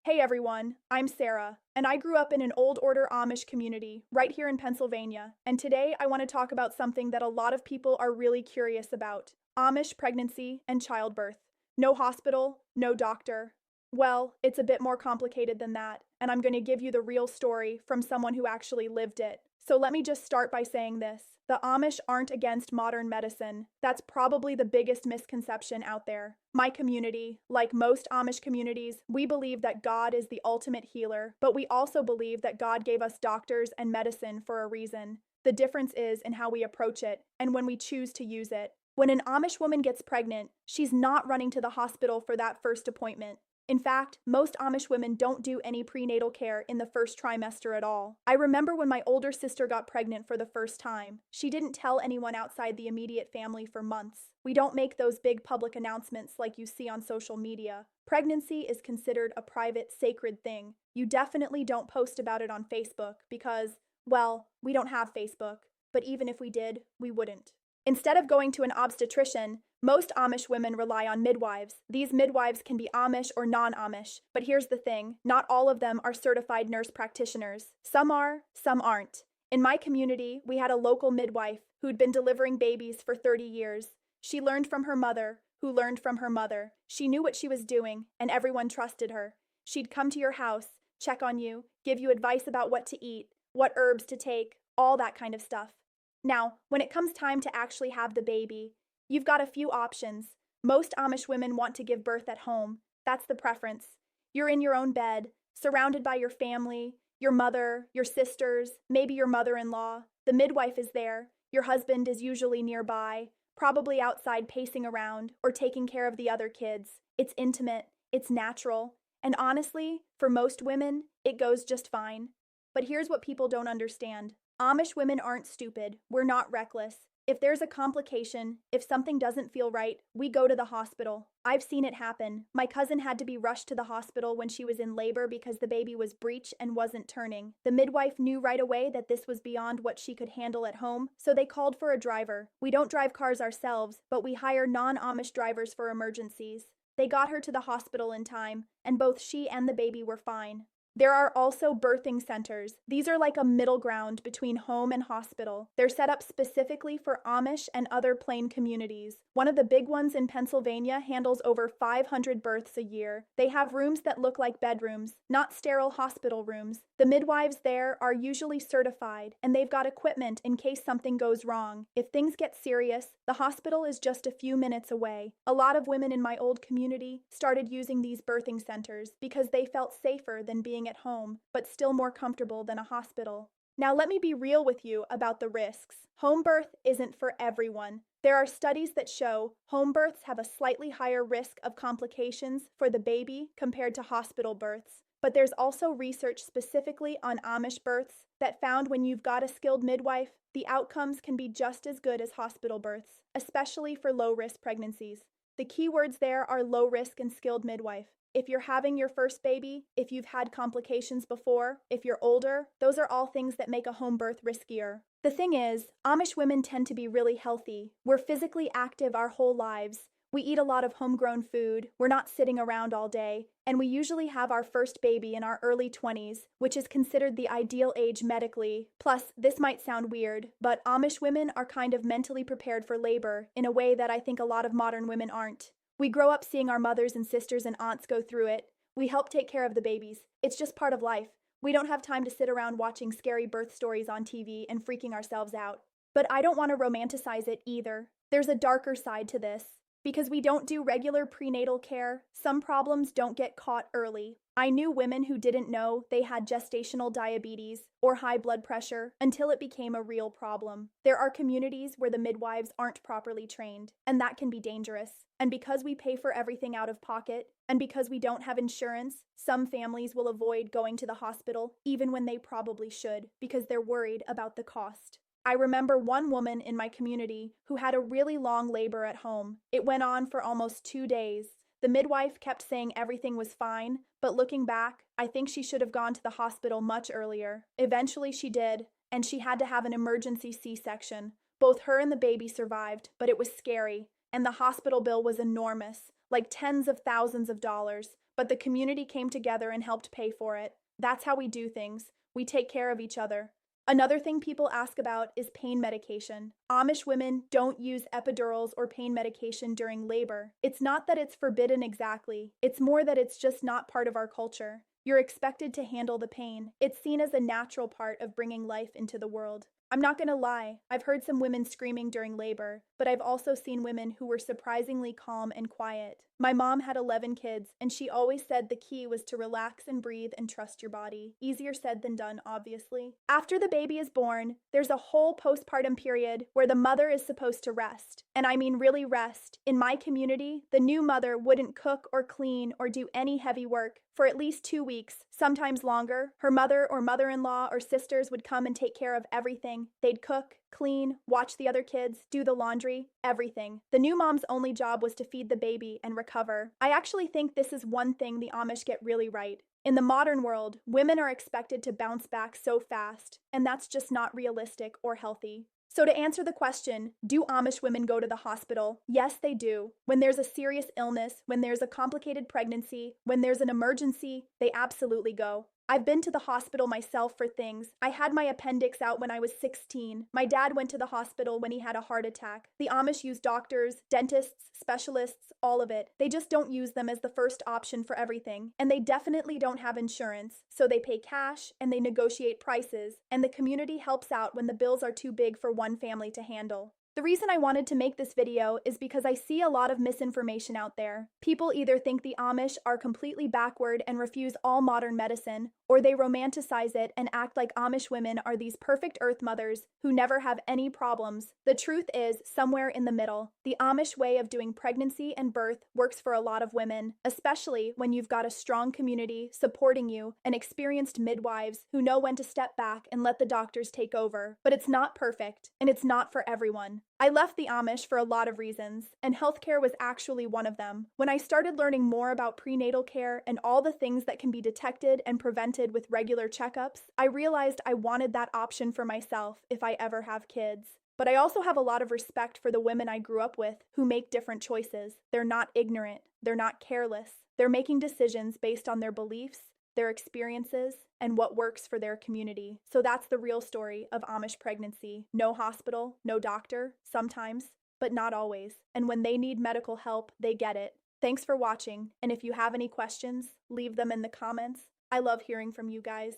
Hey everyone, I'm Sarah, and I grew up in an old order Amish community right here in Pennsylvania. And today I want to talk about something that a lot of people are really curious about: Amish pregnancy and childbirth. No hospital, no doctor. Well, it's a bit more complicated than that, and I'm going to give you the real story from someone who actually lived it. So let me just start by saying this: the Amish aren't against modern medicine. That's probably the biggest misconception out there. My community, like most Amish communities, we believe that God is the ultimate healer, but we also believe that God gave us doctors and medicine for a reason. The difference is in how we approach it and when we choose to use it. When an Amish woman gets pregnant, she's not running to the hospital for that first appointment. In fact, most Amish women don't do any prenatal care in the first trimester at all. I remember when my older sister got pregnant for the first time. She didn't tell anyone outside the immediate family for months. We don't make those big public announcements like you see on social media. Pregnancy is considered a private, sacred thing. You definitely don't post about it on Facebook because, well, we don't have Facebook. But even if we did, we wouldn't. Instead of going to an obstetrician, most Amish women rely on midwives. These midwives can be Amish or non-Amish, but here's the thing: not all of them are certified nurse practitioners. Some are, some aren't. In my community, we had a local midwife who'd been delivering babies for 30 years. She learned from her mother, who learned from her mother. She knew what she was doing, and everyone trusted her. She'd come to your house, check on you, give you advice about what to eat, what herbs to take, all that kind of stuff. Now, when it comes time to actually have the baby, you've got a few options. Most Amish women want to give birth at home. That's the preference. You're in your own bed, surrounded by your family, your mother, your sisters, maybe your mother-in-law. The midwife is there. Your husband is usually nearby, probably outside pacing around or taking care of the other kids. It's intimate, it's natural, and honestly, for most women, it goes just fine. But here's what people don't understand. Amish women aren't stupid. We're not reckless. If there's a complication, if something doesn't feel right, we go to the hospital. I've seen it happen. My cousin had to be rushed to the hospital when she was in labor because the baby was breech and wasn't turning. The midwife knew right away that this was beyond what she could handle at home, so they called for a driver. We don't drive cars ourselves, but we hire non-Amish drivers for emergencies. They got her to the hospital in time, and both she and the baby were fine. There are also birthing centers. These are like a middle ground between home and hospital. They're set up specifically for Amish and other plain communities. One of the big ones in Pennsylvania handles over 500 births a year. They have rooms that look like bedrooms, not sterile hospital rooms. The midwives there are usually certified, and they've got equipment in case something goes wrong. If things get serious, the hospital is just a few minutes away. A lot of women in my old community started using these birthing centers because they felt safer than being at home, but still more comfortable than a hospital. Now let me be real with you about the risks. Home birth isn't for everyone. There are studies that show home births have a slightly higher risk of complications for the baby compared to hospital births. But there's also research specifically on Amish births that found when you've got a skilled midwife, the outcomes can be just as good as hospital births, especially for low-risk pregnancies. The key words there are low risk and skilled midwife. If you're having your first baby, if you've had complications before, if you're older, those are all things that make a home birth riskier. The thing is, Amish women tend to be really healthy. We're physically active our whole lives. We eat a lot of homegrown food, we're not sitting around all day, and we usually have our first baby in our early 20s, which is considered the ideal age medically. Plus, this might sound weird, but Amish women are kind of mentally prepared for labor in a way that I think a lot of modern women aren't. We grow up seeing our mothers and sisters and aunts go through it. We help take care of the babies. It's just part of life. We don't have time to sit around watching scary birth stories on TV and freaking ourselves out. But I don't want to romanticize it either. There's a darker side to this. Because we don't do regular prenatal care, some problems don't get caught early. I knew women who didn't know they had gestational diabetes or high blood pressure until it became a real problem. There are communities where the midwives aren't properly trained, and that can be dangerous. And because we pay for everything out of pocket, and because we don't have insurance, some families will avoid going to the hospital even when they probably should because they're worried about the cost. I remember one woman in my community who had a really long labor at home. It went on for almost 2 days. The midwife kept saying everything was fine, but looking back, I think she should have gone to the hospital much earlier. Eventually she did, and she had to have an emergency C-section. Both her and the baby survived, but it was scary, and the hospital bill was enormous, like tens of thousands of dollars. but the community came together and helped pay for it. That's how we do things. We take care of each other. Another thing people ask about is pain medication. Amish women don't use epidurals or pain medication during labor. It's not that it's forbidden exactly, it's more that it's just not part of our culture. You're expected to handle the pain. It's seen as a natural part of bringing life into the world. I'm not gonna lie, I've heard some women screaming during labor, but I've also seen women who were surprisingly calm and quiet. My mom had 11 kids, and she always said the key was to relax and breathe and trust your body. Easier said than done, obviously. After the baby is born, there's a whole postpartum period where the mother is supposed to rest. And I mean really rest. In my community, the new mother wouldn't cook or clean or do any heavy work for at least 2 weeks, sometimes longer. Her mother or mother-in-law or sisters would come and take care of everything. They'd cook, clean, watch the other kids, do the laundry, everything. The new mom's only job was to feed the baby and recover. I actually think this is one thing the Amish get really right. In the modern world, women are expected to bounce back so fast, and that's just not realistic or healthy. So to answer the question, do Amish women go to the hospital? Yes, they do. When there's a serious illness, when there's a complicated pregnancy, when there's an emergency, they absolutely go. I've been to the hospital myself for things. I had my appendix out when I was 16. My dad went to the hospital when he had a heart attack. The Amish use doctors, dentists, specialists, all of it. They just don't use them as the first option for everything. And they definitely don't have insurance. So they pay cash and they negotiate prices. And the community helps out when the bills are too big for one family to handle. The reason I wanted to make this video is because I see a lot of misinformation out there. People either think the Amish are completely backward and refuse all modern medicine, or they romanticize it and act like Amish women are these perfect earth mothers who never have any problems. The truth is somewhere in the middle. The Amish way of doing pregnancy and birth works for a lot of women, especially when you've got a strong community supporting you and experienced midwives who know when to step back and let the doctors take over. But it's not perfect, and it's not for everyone. I left the Amish for a lot of reasons, and healthcare was actually one of them. When I started learning more about prenatal care and all the things that can be detected and prevented with regular checkups, I realized I wanted that option for myself if I ever have kids. But I also have a lot of respect for the women I grew up with who make different choices. They're not ignorant. They're not careless. They're making decisions based on their beliefs, their experiences, and what works for their community. So that's the real story of Amish pregnancy. No hospital, no doctor, sometimes, but not always. And when they need medical help, they get it. Thanks for watching, and if you have any questions, leave them in the comments. I love hearing from you guys.